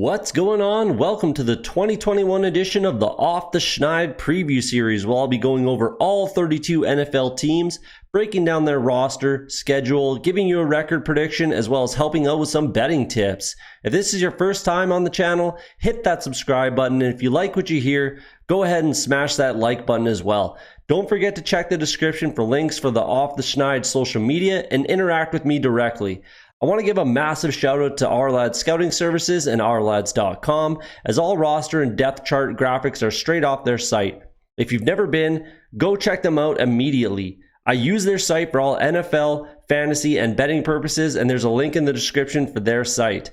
What's going on? Welcome to the 2021 edition of the Off the Schneid preview series, where I'll be going over all 32 NFL teams, breaking down their roster, schedule, giving you a record prediction, as well as helping out with some betting tips. If this is your first time on the channel, hit that subscribe button, and if you like what you hear, go ahead and smash that like button as well. Don't forget to check the description for links for the Off the Schneid social media and interact with me directly. I want to give a massive shout out to OurLads Scouting Services and OurLads.com, as all roster and depth chart graphics are straight off their site. If you've never been, go check them out immediately. I use their site for all NFL, fantasy, and betting purposes, and there's a link in the description for their site.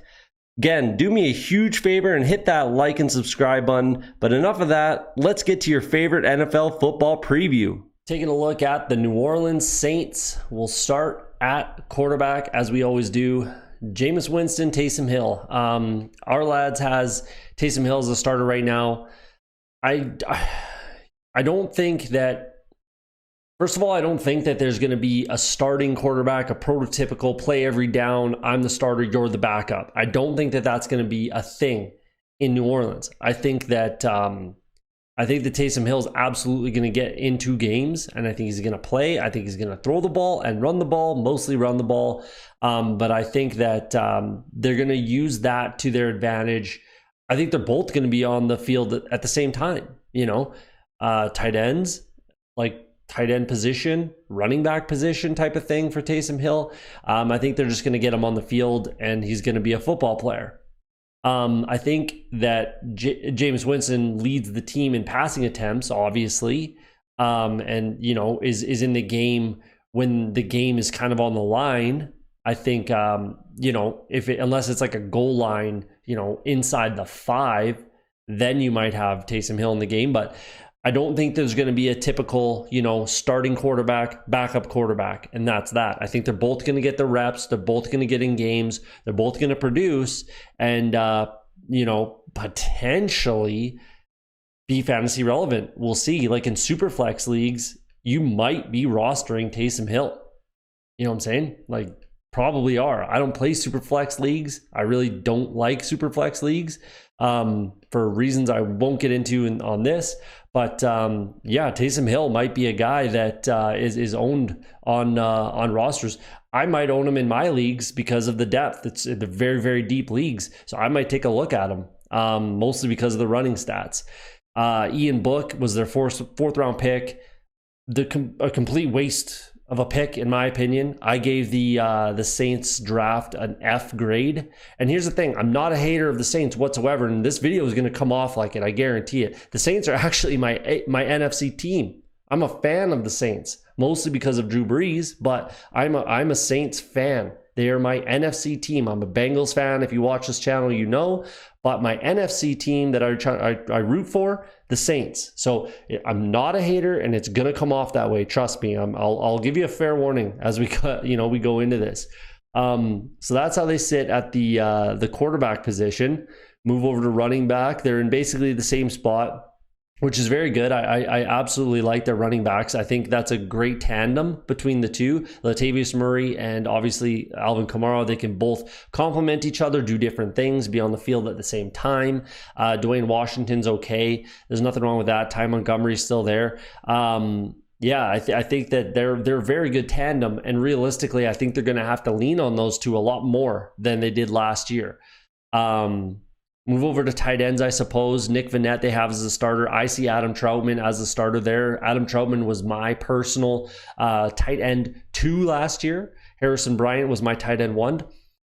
Again, do me a huge favor and hit that like and subscribe button, but enough of that, let's get to your favorite NFL football preview. Taking a look at the New Orleans Saints, we'll start at quarterback, as we always do. Jameis Winston, Taysom Hill. OurLads has Taysom Hill as a starter right now. I don't think that, first of all, I don't think that there's going to be a starting quarterback, a prototypical play every down, I'm the starter, you're the backup. I don't think that that's going to be a thing in New Orleans. I think that Taysom Hill is absolutely going to get into games, and I think he's going to play. I think he's going to throw the ball and run the ball, mostly run the ball. But I think that they're going to use that to their advantage. I think they're both going to be on the field at the same time. You know, tight ends, like tight end position, running back position type of thing for Taysom Hill. I think they're just going to get him on the field, and he's going to be a football player. I think that Jameis Winston leads the team in passing attempts, obviously, and is in the game when the game is kind of on the line. I think unless it's like a goal line, inside the 5, then you might have Taysom Hill in the game. But I don't think there's going to be a typical, starting quarterback, backup quarterback, and that's that. I think they're both going to get the reps. They're both going to get in games. They're both going to produce and, potentially be fantasy relevant. We'll see. Like in Superflex leagues, you might be rostering Taysom Hill. You know what I'm saying? Like, probably are. I don't play Superflex leagues. I really don't like Superflex leagues for reasons I won't get into on this. But Taysom Hill might be a guy that is owned on rosters. I might own him in my leagues because of the depth. It's the very, very deep leagues. So I might take a look at him, mostly because of the running stats. Ian Book was their fourth round pick. A complete waste of a pick, in my opinion. I gave the Saints draft an F grade. And here's the thing, I'm not a hater of the Saints whatsoever, and this video is going to come off like it, I guarantee it. The Saints are actually my NFC team. I'm a fan of the Saints, mostly because of Drew Brees, but I'm a Saints fan. They are my NFC team. I'm a Bengals fan. If you watch this channel, you know. But my NFC team that I root for, the Saints. So I'm not a hater, and it's gonna come off that way. Trust me. I'll give you a fair warning as we go into this. So that's how they sit at the quarterback position. Move over to running back. They're in basically the same spot, which is very good. I absolutely like their running backs. I think that's a great tandem between the two. Latavius Murray and obviously Alvin Kamara, they can both complement each other, do different things, be on the field at the same time. Dwayne Washington's okay. There's nothing wrong with that. Ty Montgomery's still there. I think that they're a very good tandem, and realistically, I think they're going to have to lean on those two a lot more than they did last year. Move over to tight ends, I suppose. Nick Vannett they have as a starter. I see Adam Troutman as a starter there. Adam Troutman was my personal tight end 2 last year. Harrison Bryant was my tight end 1.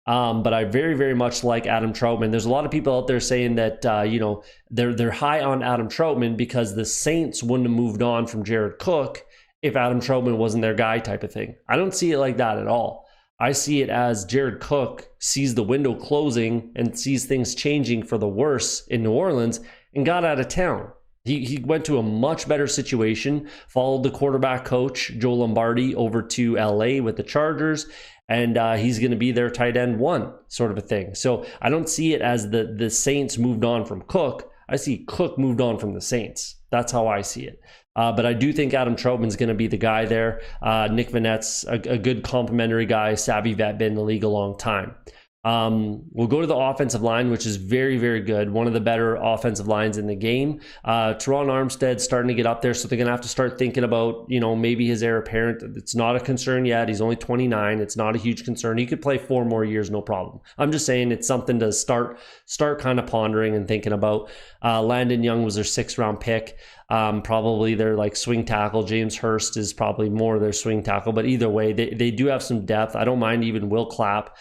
But I very, very much like Adam Troutman. There's a lot of people out there saying that they're high on Adam Troutman because the Saints wouldn't have moved on from Jared Cook if Adam Troutman wasn't their guy type of thing. I don't see it like that at all. I see it as Jared Cook sees the window closing and sees things changing for the worse in New Orleans and got out of town. He went to a much better situation, followed the quarterback coach, Joe Lombardi, over to LA with the Chargers, and he's going to be their tight end 1 sort of a thing. So I don't see it as the Saints moved on from Cook. I see Cook moved on from the Saints. That's how I see it. But I do think Adam Troutman's going to be the guy there. Nick Vannett's a good complimentary guy, savvy vet, been in the league a long time. We'll go to the offensive line, which is very, very good. One of the better offensive lines in the game. Teron Armstead's starting to get up there, so they're going to have to start thinking about, maybe his heir apparent. It's not a concern yet. He's only 29. It's not a huge concern. He could play 4 more years, no problem. I'm just saying it's something to start kind of pondering and thinking about. Landon Young was their 6th round pick. Probably their like swing tackle. James Hurst is probably more their swing tackle, but either way, they do have some depth. I don't mind even Will Clapp.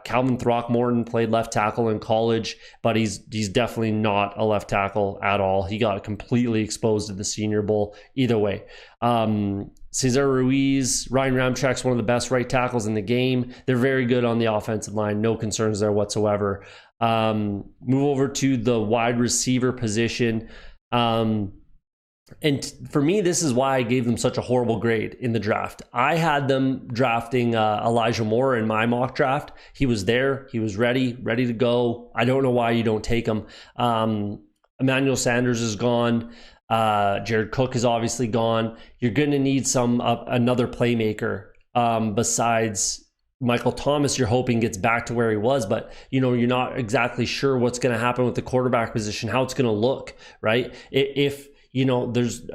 Calvin Throckmorton played left tackle in college, but he's definitely not a left tackle at all. He got completely exposed at the Senior Bowl. Either way, Cesar Ruiz, Ryan Ramchek's one of the best right tackles in the game. They're very good on the offensive line. No concerns there whatsoever. Move over to the wide receiver position. And for me, this is why I gave them such a horrible grade in the draft. I had them drafting Elijah Moore in my mock draft. He was there. He was ready to go. I don't know why you don't take him. Emmanuel Sanders is gone. Jared Cook is obviously gone. You're going to need another playmaker besides Michael Thomas. You're hoping gets back to where he was, but you're not exactly sure what's going to happen with the quarterback position, how it's going to look, right? If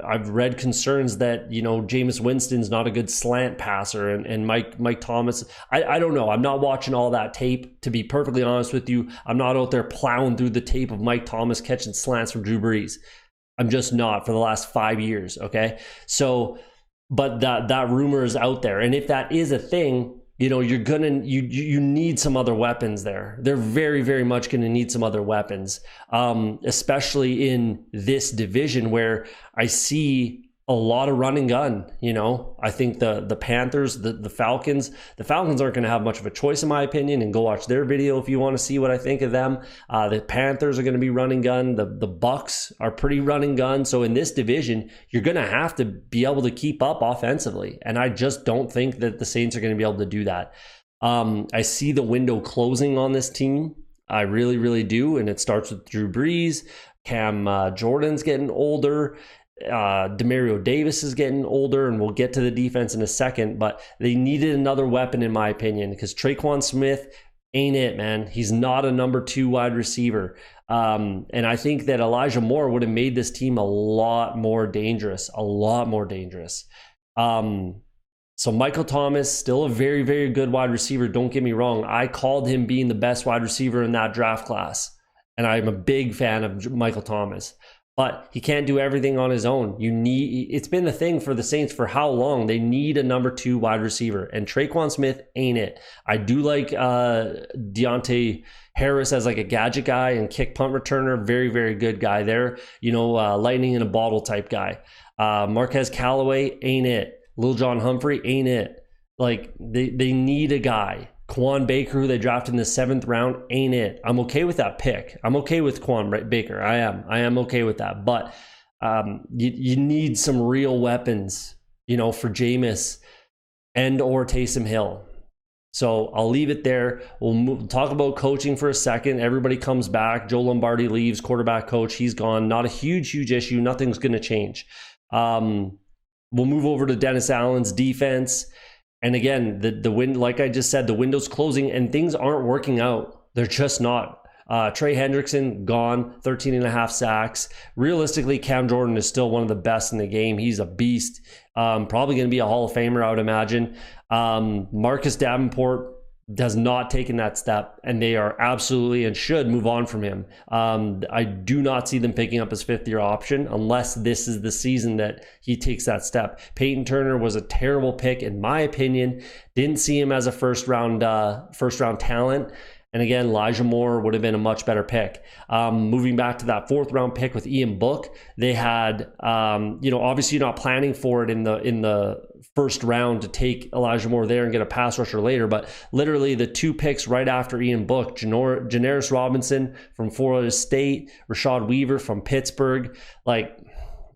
I've read concerns that, Jameis Winston's not a good slant passer and Mike Thomas. I don't know. I'm not watching all that tape, to be perfectly honest with you. I'm not out there plowing through the tape of Mike Thomas catching slants from Drew Brees. I'm just not for the last 5 years. Okay. So, but that rumor is out there. And if that is a thing, you need some other weapons there. They're very, very much going to need some other weapons, especially in this division where I see a lot of run and gun. I think the Panthers, the Falcons aren't going to have much of a choice in my opinion, and go watch their video if you want to see what I think of them. The Panthers are going to be run and gun. The Bucks are pretty run and gun. So in this division, you're going to have to be able to keep up offensively. And I just don't think that the Saints are going to be able to do that. I see the window closing on this team. I really, really do. And it starts with Drew Brees. Cam Jordan's getting older. Demario Davis is getting older, and we'll get to the defense in a second, but they needed another weapon in my opinion, because Traquan Smith ain't it, man. He's not a number 2 wide receiver. And I think that Elijah Moore would have made this team a lot more dangerous. So Michael Thomas, still a very, very good wide receiver. Don't get me wrong. I called him being the best wide receiver in that draft class, and I'm a big fan of Michael Thomas. But he can't do everything on his own. It's been the thing for the Saints for how long? They need a number 2 wide receiver, and Traquan Smith ain't it. I do like Deontay Harris as like a gadget guy and kick punt returner. Very, very good guy there. Lightning in a bottle type guy. Marquez Callaway ain't it. Lil John Humphrey ain't it. Like they need a guy. Quan Baker, who they drafted in the 7th round, ain't it. I'm okay with that pick. I'm okay with Quan Baker. I am okay with that. But you need some real weapons, for Jameis and or Taysom Hill. So I'll leave it there. We'll talk about coaching for a second. Everybody comes back. Joe Lombardi leaves, quarterback coach. He's gone. Not a huge issue. Nothing's going to change. We'll move over to Dennis Allen's defense. And again, the wind, like I just said, the window's closing and things aren't working out. They're just not. Trey Hendrickson, gone, 13.5 sacks. Realistically, Cam Jordan is still one of the best in the game. He's a beast. Probably going to be a Hall of Famer, I would imagine. Marcus Davenport has not taken that step, and they are absolutely and should move on from him. I do not see them picking up his 5th-year option unless this is the season that he takes that step. Peyton Turner was a terrible pick, in my opinion. Didn't see him as a first round talent. And again, Elijah Moore would have been a much better pick. Moving back to that 4th round pick with Ian Book, they had, obviously you're not planning for it in the first round to take Elijah Moore there and get a pass rusher later, but literally the 2 picks right after Ian Book, Janaris Robinson from Florida State, Rashad Weaver from Pittsburgh,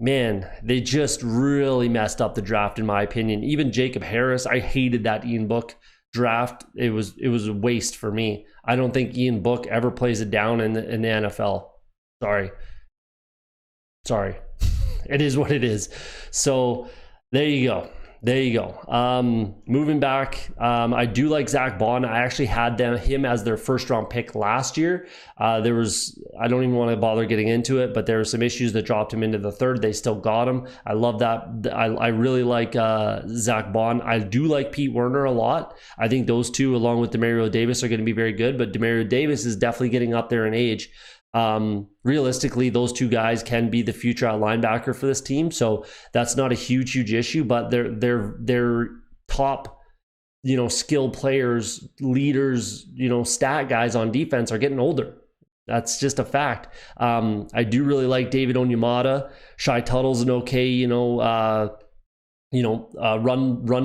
man, they just really messed up the draft in my opinion. Even Jacob Harris, I hated that Ian Book draft. It was a waste for me. I don't think Ian Book ever plays it down in the NFL. Sorry. It is what it is. So there you go. There you go. Moving back, I do like Zach Bond. I actually had him as their first round pick last year. I don't even want to bother getting into it, but there were some issues that dropped him into the third. They still got him. I love that. I really like Zach Bond. I do like Pete Werner a lot. I think those two, along with Demario Davis, are going to be very good, but Demario Davis is definitely getting up there in age. Realistically, those two guys can be the future out linebacker for this team, so that's not a huge issue. But they're top, skill players, leaders, stat guys on defense are getting older. That's just a fact. I do really like David Onyemata. Shai Tuttle's an okay, run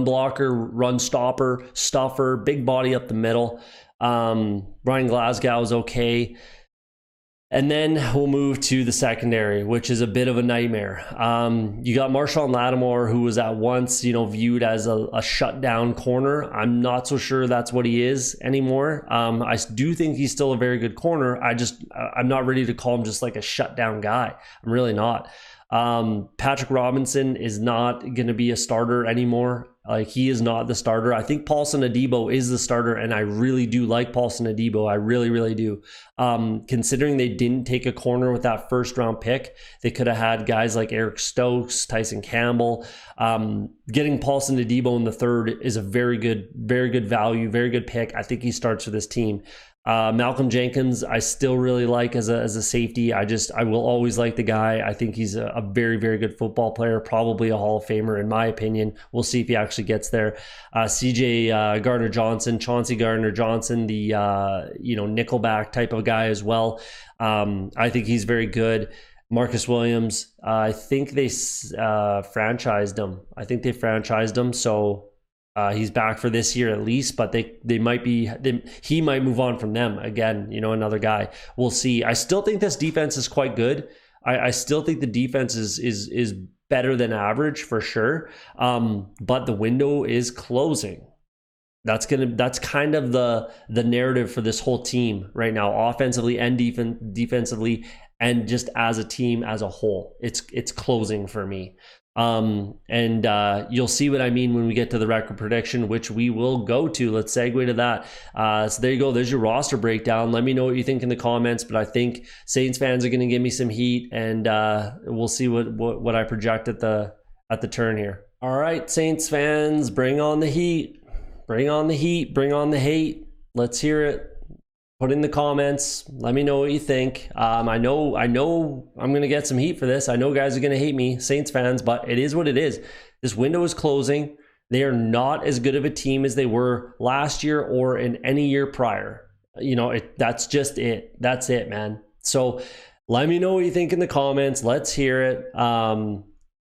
blocker, run stopper, stuffer, big body up the middle. Brian Glasgow is okay. And then we'll move to the secondary, which is a bit of a nightmare. You got Marshawn Lattimore, who was at once, viewed as a shutdown corner. I'm not so sure that's what he is anymore. I do think he's still a very good corner. I'm not ready to call him just like a shutdown guy. I'm really not. Patrick Robinson is not going to be a starter anymore. Like, he is not the starter. I think Paulson Adebo is the starter, and I really do like Paulson Adebo. I really, really do. Considering they didn't take a corner with that first round pick, they could have had guys like Eric Stokes, Tyson Campbell. Getting Paulson Adebo in the third is a very good value, very good pick. I think he starts for this team. Malcolm Jenkins, I still really like as a safety. I will always like the guy. I think he's a very, very good football player, probably a Hall of Famer in my opinion. We'll see if he actually gets there. CJ Gardner-Johnson, Chauncey Gardner-Johnson, the nickelback type of guy as well. I think he's very good. Marcus Williams, I think they franchised him. So he's back for this year at least, but he might move on from them again. Another guy. We'll see. I still think this defense is quite good. I still think the defense is better than average for sure. But the window is closing. That's kind of the narrative for this whole team right now, offensively and defensively, and just as a team as a whole. It's closing for me. And you'll see what I mean when we get to the record prediction, which we will go to. Let's segue to that. So there you go. There's your roster breakdown. Let me know what you think in the comments, but I think Saints fans are going to give me some heat, and we'll see what I project at the turn here. All right, Saints fans, bring on the heat. Bring on the heat. Bring on the hate. Let's hear it. Put in the comments. Let me know what you think. I know I'm going to get some heat for this. I know guys are going to hate me, Saints fans, but it is what it is. This window is closing. They are not as good of a team as they were last year or in any year prior. That's just it. That's it, man. So let me know what you think in the comments. Let's hear it.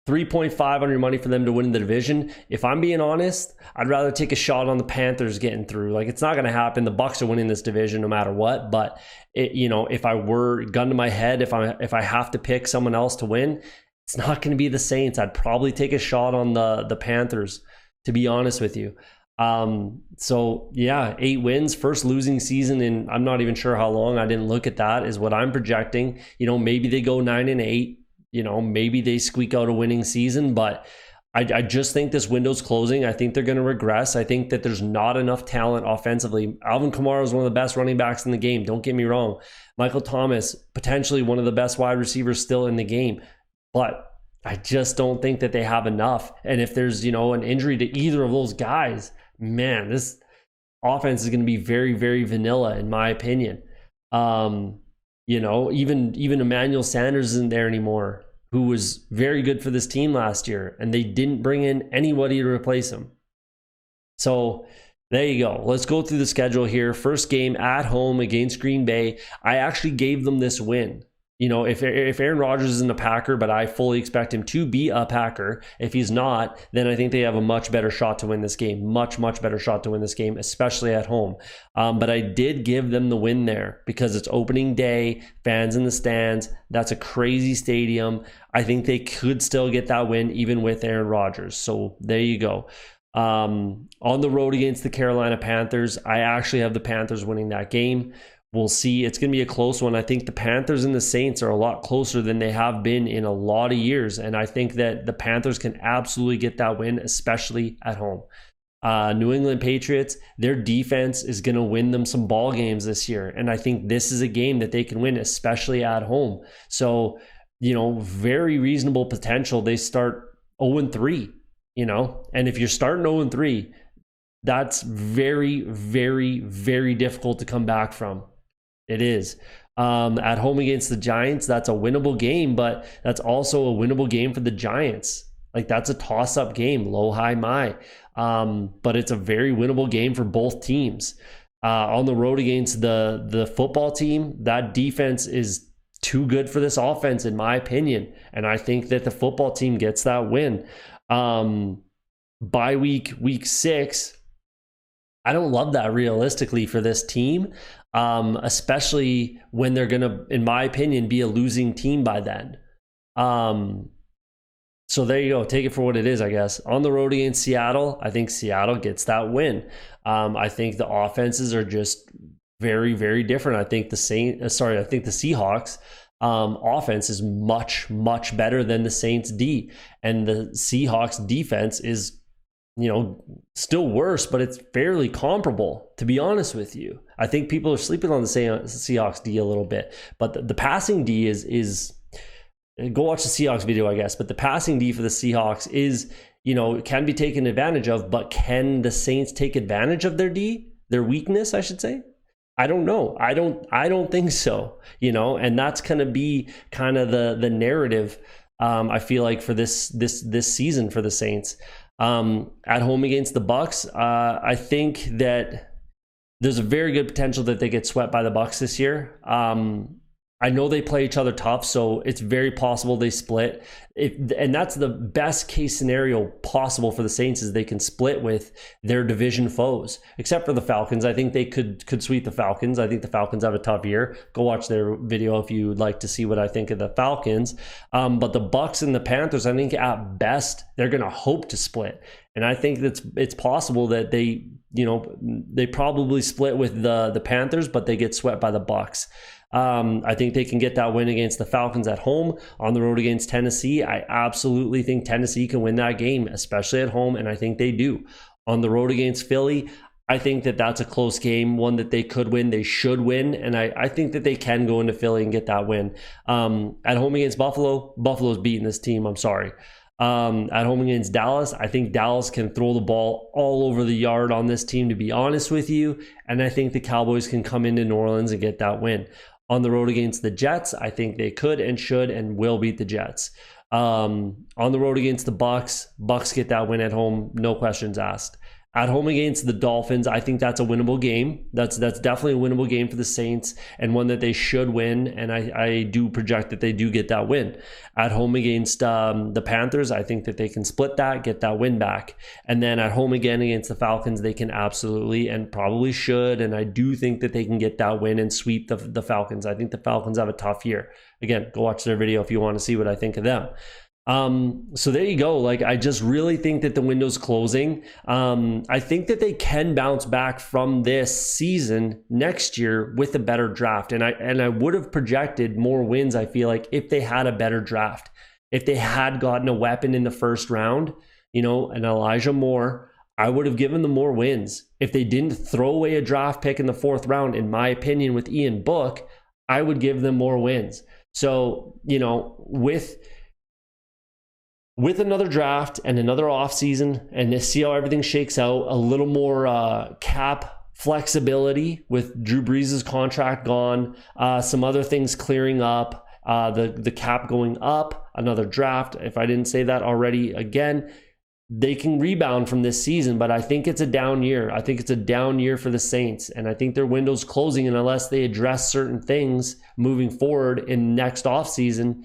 3.5 on your money for them to win the division. If I'm being honest, I'd rather take a shot on the Panthers getting through. Like, it's not going to happen. The Bucs are winning this division no matter what. But if I were gun to my head, if I have to pick someone else to win, it's not going to be the Saints. I'd probably take a shot on the Panthers, to be honest with you. So yeah, 8 wins, first losing season in I'm not even sure how long. I didn't look at that, is what I'm projecting. Maybe they go 9-8. Maybe they squeak out a winning season, but I just think this window's closing. I think they're going to regress. I think that there's not enough talent offensively. Alvin Kamara is one of the best running backs in the game. Don't get me wrong. Michael Thomas, potentially one of the best wide receivers still in the game, but I just don't think that they have enough. And if there's, an injury to either of those guys, man, this offense is going to be very, very vanilla in my opinion. Even Emmanuel Sanders isn't there anymore, who was very good for this team last year, and they didn't bring in anybody to replace him. So there you go. Let's go through the schedule here. First game at home against Green Bay. I actually gave them this win. If Aaron Rodgers isn't a Packer, but I fully expect him to be a Packer. If he's not, then I think they have a much better shot to win this game. Much, much better shot to win this game, especially at home. But I did give them the win there because it's opening day, fans in the stands. That's a crazy stadium. I think they could still get that win even with Aaron Rodgers. So there you go. On the road against the Carolina Panthers, I actually have the Panthers winning that game. We'll see. It's going to be a close one. I think the Panthers and the Saints are a lot closer than they have been in a lot of years. And I think that the Panthers can absolutely get that win, especially at home. New England Patriots, their defense is going to win them some ball games this year. And I think this is a game that they can win, especially at home. So, very reasonable potential. They start 0-3, and if you're starting 0-3, that's very, very, very difficult to come back from. It is. At home against the Giants, that's a winnable game, but that's also a winnable game for the Giants. Like, that's a toss-up game, low, high, my. But it's a very winnable game for both teams. On the road against the football team, that defense is too good for this offense, in my opinion. And I think that the football team gets that win. Bye week 6, I don't love that realistically for this team, especially when they're going to, in my opinion, be a losing team by then. So there you go. Take it for what it is, I guess. On the road against Seattle, I think Seattle gets that win. I think the offenses are just very, very different. I think the Seahawks offense is much, much better than the Saints D. And the Seahawks defense is, still worse, but it's fairly comparable, to be honest with you. I think people are sleeping on the Seahawks D a little bit. But the passing D is go watch the Seahawks video, I guess. But the passing D for the Seahawks is, can be taken advantage of, but can the Saints take advantage of their D? Their weakness, I should say? I don't know. I don't think so, and that's going to be kind of the narrative, I feel like, for this season for the Saints. At home against the Bucs, I think that there's a very good potential that they get swept by the Bucs this year. I know they play each other tough, so it's very possible they split. And that's the best case scenario possible for the Saints, is they can split with their division foes, except for the Falcons. I think they could sweep the Falcons. I think the Falcons have a tough year. Go watch their video if you'd like to see what I think of the Falcons. But the Bucs and the Panthers, I think at best, they're going to hope to split. And I think it's possible that they probably split with the Panthers, but they get swept by the Bucs. I think they can get that win against the Falcons at home. On the road against Tennessee, I absolutely think Tennessee can win that game, especially at home, and I think they do. On the road against Philly, I think that that's a close game, one that they could win, they should win, and I think that they can go into Philly and get that win. At home against Buffalo, Buffalo's beating this team, I'm sorry. At home against Dallas, I think Dallas can throw the ball all over the yard on this team, to be honest with you, and I think the Cowboys can come into New Orleans and get that win. On the road against the Jets, I think they could and should and will beat the Jets. On the road against the Bucs get that win at home, no questions asked. At home against the Dolphins, I think that's a winnable game. That's definitely a winnable game for the Saints, and one that they should win, and I do project that they do get that win. At home against the Panthers, I think that they can split that, get that win back. And then at home again against the Falcons, they can absolutely and probably should, and I do think that they can get that win and sweep the Falcons. I think the Falcons have a tough year. Again, go watch their video if you want to see what I think of them. So there you go. Like, I just really think that the window's closing. I think that they can bounce back from this season next year with a better draft. And I would have projected more wins, I feel like, if they had a better draft. If they had gotten a weapon in the first round, an Elijah Moore, I would have given them more wins. If they didn't throw away a draft pick in the 4th round, in my opinion, with Ian Book, I would give them more wins. So, with another draft and another offseason, and to see how everything shakes out, a little more cap flexibility with Drew Brees' contract gone, some other things clearing up, the cap going up, another draft. If I didn't say that already, again, they can rebound from this season, but I think it's a down year. I think it's a down year for the Saints, and I think their window's closing, and unless they address certain things moving forward in next offseason,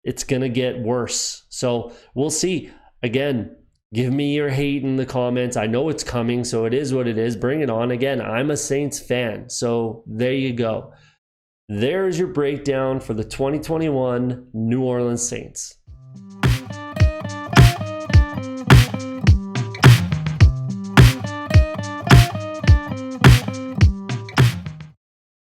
it's going to get worse. So we'll see. Again, give me your hate in the comments. I know it's coming, so it is what it is. Bring it on. Again, I'm a Saints fan, so there you go. There's your breakdown for the 2021 New Orleans Saints.